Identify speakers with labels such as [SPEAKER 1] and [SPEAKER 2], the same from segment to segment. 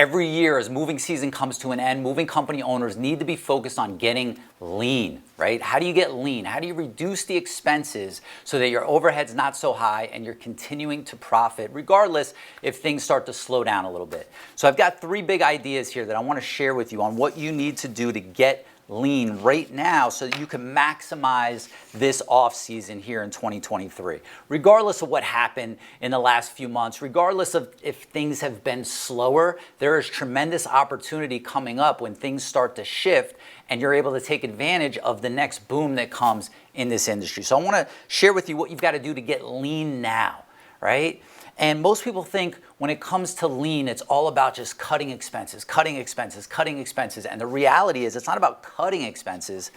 [SPEAKER 1] Every year as moving season comes to an end, moving company owners need to be focused on getting lean, right? How do you get lean? How do you reduce the expenses so that your overhead's not so high and you're continuing to profit regardless if things start to slow down a little bit? So I've got 3 big ideas here that I want to share with you on what you need to do to get lean right now so that you can maximize this off season here in 2023. Regardless of what happened in the last few months, regardless of if things have been slower, there is tremendous opportunity coming up when things start to shift and you're able to take advantage of the next boom that comes in this industry. So I want to share with you what you've got to do to get lean now, right? And most people think when it comes to lean, it's all about just cutting expenses, cutting expenses, cutting expenses. And the reality is it's not about cutting expenses.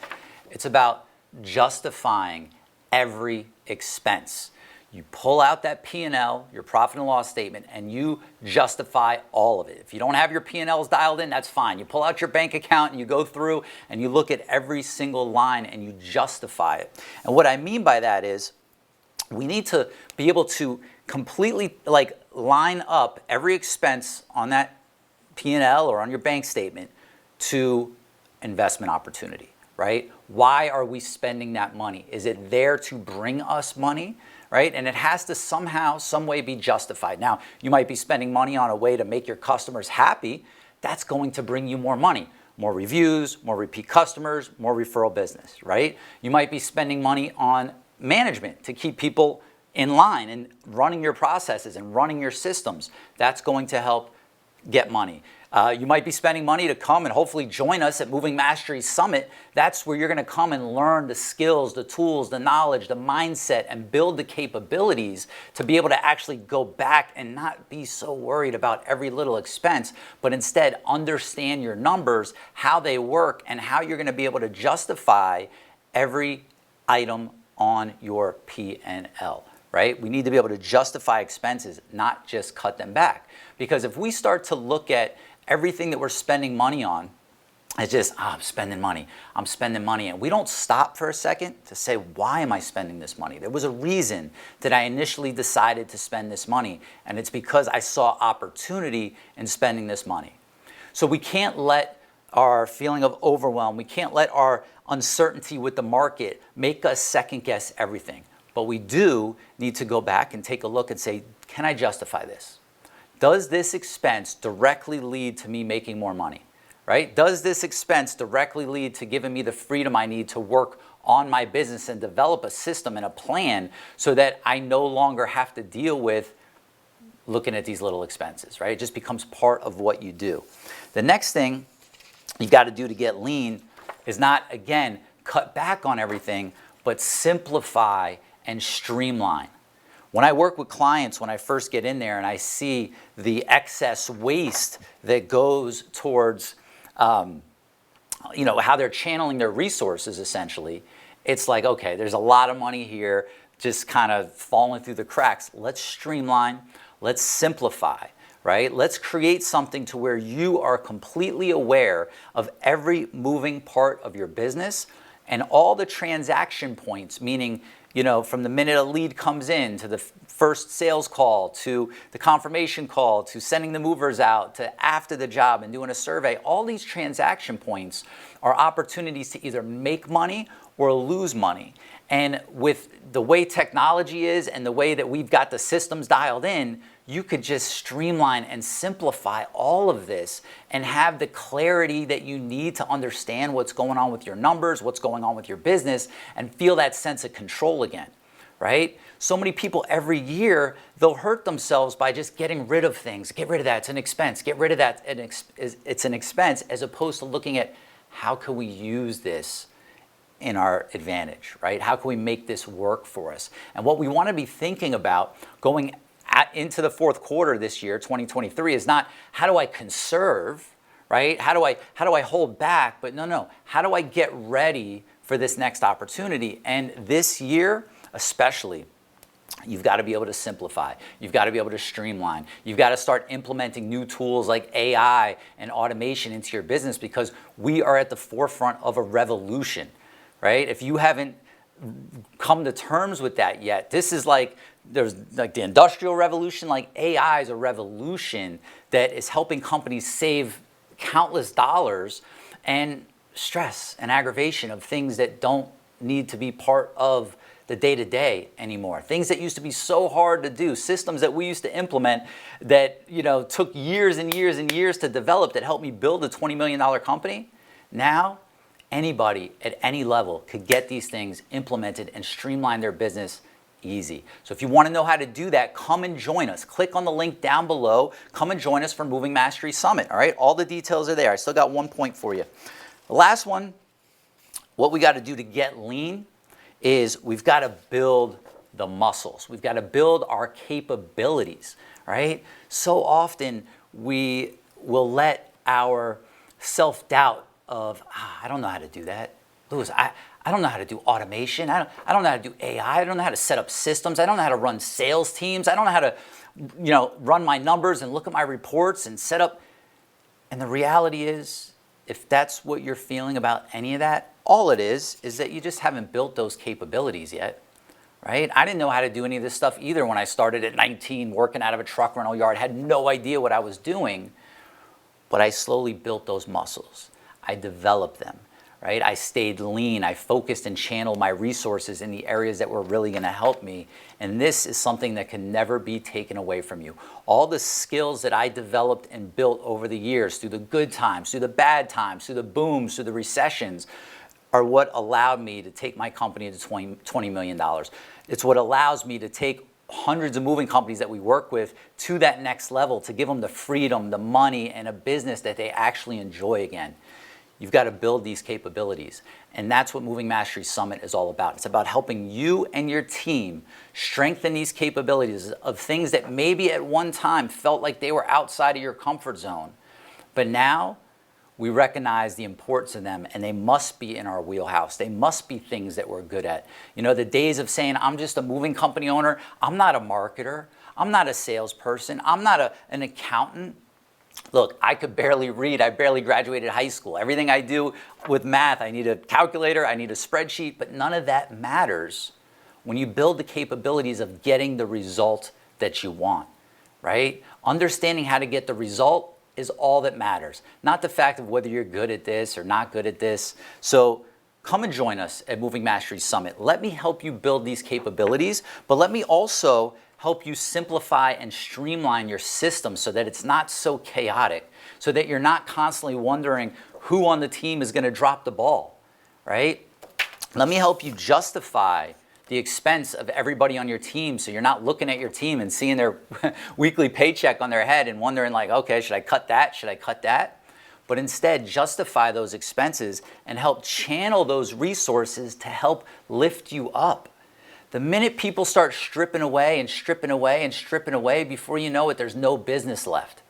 [SPEAKER 1] It's about justifying every expense. You pull out that P&L, your profit and loss statement, and you justify all of it. If you don't have your P&Ls dialed in, that's fine. You pull out your bank account and you go through and you look at every single line and you justify it. And what I mean by that is we need to be able to completely line up every expense on that P&L or on your bank statement to investment opportunity, right? Why are we spending that money? Is it there to bring us money, right? And it has to somehow, some way be justified. Now, you might be spending money on a way to make your customers happy. That's going to bring you more money. More reviews, more repeat customers, more referral business, right? You might be spending money on management to keep people in line and running your processes and running your systems. That's going to help get money. You might be spending money to come and hopefully join us at Moving Mastery Summit. That's where you're going to come and learn the skills, the tools, the knowledge, the mindset, and build the capabilities to be able to actually go back and not be so worried about every little expense, but instead understand your numbers, how they work, and how you're going to be able to justify every item on your P&L. Right? We need to be able to justify expenses, not just cut them back. Because if we start to look at everything that we're spending money on as just, I'm spending money, and we don't stop for a second to say, why am I spending this money? There was a reason that I initially decided to spend this money, and it's because I saw opportunity in spending this money. So we can't let our feeling of overwhelm, we can't let our uncertainty with the market make us second guess everything. But we do need to go back and take a look and say, can I justify this? Does this expense directly lead to me making more money, right? Does this expense directly lead to giving me the freedom I need to work on my business and develop a system and a plan so that I no longer have to deal with looking at these little expenses, right? It just becomes part of what you do. The next thing you got to do to get lean is not, again, cut back on everything, but simplify and streamline. When I work with clients, when I first get in there and I see the excess waste that goes towards, how they're channeling their resources essentially, it's like, okay, there's a lot of money here just kind of falling through the cracks. Let's streamline, let's simplify, right? Let's create something to where you are completely aware of every moving part of your business and all the transaction points, meaning from the minute a lead comes in to the first sales call to the confirmation call to sending the movers out to after the job and doing a survey, all these transaction points are opportunities to either make money or lose money. And with the way technology is and the way that we've got the systems dialed in, you could just streamline and simplify all of this and have the clarity that you need to understand what's going on with your numbers, what's going on with your business, and feel that sense of control again, right? So many people every year, they'll hurt themselves by just getting rid of things. Get rid of that, it's an expense. Get rid of that, it's an expense, as opposed to looking at how can we use this in our advantage, right? How can we make this work for us? And what we want to be thinking about going into the fourth quarter this year, 2023, is not how do I conserve, right? How do I hold back? But no, how do I get ready for this next opportunity? And this year, especially, you've got to be able to simplify. You've got to be able to streamline. You've got to start implementing new tools like AI and automation into your business because we are at the forefront of a revolution, right? If you haven't come to terms with that yet, this is like there's like the industrial revolution, like AI is a revolution that is helping companies save countless dollars and stress and aggravation of things that don't need to be part of the day-to-day anymore. Things that used to be so hard to do, systems that we used to implement that, you know, took years and years and years to develop that helped me build a $20 million company. Now, anybody at any level could get these things implemented and streamline their business easy. So if you want to know how to do that, come and join us. Click on the link down below. Come and join us for Moving Mastery Summit. All right, all the details are there. I still got 1 point for you. The last one, what we got to do to get lean is we've got to build the muscles. We've got to build our capabilities, right? So often we will let our self-doubt of, I don't know how to do that. Louis, I don't know how to do automation. I don't know how to do AI. I don't know how to set up systems. I don't know how to run sales teams. I don't know how to, you know, run my numbers and look at my reports and set up. And the reality is, if that's what you're feeling about any of that, all it is that you just haven't built those capabilities yet, right? I didn't know how to do any of this stuff either when I started at 19 working out of a truck rental yard. I had no idea what I was doing, but I slowly built those muscles. I developed them, right? I stayed lean. I focused and channeled my resources in the areas that were really going to help me. And this is something that can never be taken away from you. All the skills that I developed and built over the years, through the good times, through the bad times, through the booms, through the recessions, are what allowed me to take my company to $20 million. It's what allows me to take hundreds of moving companies that we work with to that next level, to give them the freedom, the money, and a business that they actually enjoy again. You've got to build these capabilities. And that's what Moving Mastery Summit is all about. It's about helping you and your team strengthen these capabilities of things that maybe at one time felt like they were outside of your comfort zone. But now we recognize the importance of them, and they must be in our wheelhouse. They must be things that we're good at. You know, the days of saying, I'm just a moving company owner, I'm not a marketer, I'm not a salesperson, I'm not an accountant. Look, I could barely read. I barely graduated high school. Everything I do with math, I need a calculator, I need a spreadsheet, but none of that matters when you build the capabilities of getting the result that you want, right? Understanding how to get the result is all that matters, not the fact of whether you're good at this or not good at this. So come and join us at Moving Mastery Summit. Let me help you build these capabilities, but let me also help you simplify and streamline your system so that it's not so chaotic, so that you're not constantly wondering who on the team is going to drop the ball, right? Let me help you justify the expense of everybody on your team, so you're not looking at your team and seeing their weekly paycheck on their head and wondering like, okay, should I cut that? Should I cut that? But instead, justify those expenses and help channel those resources to help lift you up. The minute people start stripping away and stripping away and stripping away, before you know it, there's no business left.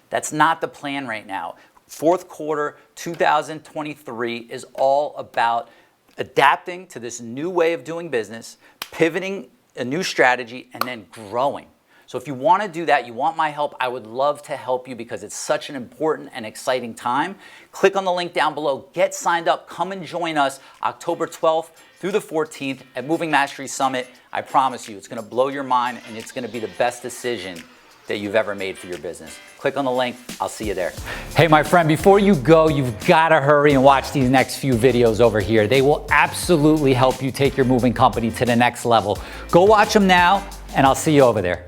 [SPEAKER 1] That's not the plan right now. Fourth quarter 2023 is all about adapting to this new way of doing business, pivoting a new strategy, and then growing. So if you want to do that, you want my help, I would love to help you because it's such an important and exciting time. Click on the link down below, get signed up, come and join us October 12th through the 14th at Moving Mastery Summit. I promise you, it's going to blow your mind and it's going to be the best decision that you've ever made for your business. Click on the link. I'll see you there. Hey, my friend, before you go, you've got to hurry and watch these next few videos over here. They will absolutely help you take your moving company to the next level. Go watch them now, and I'll see you over there.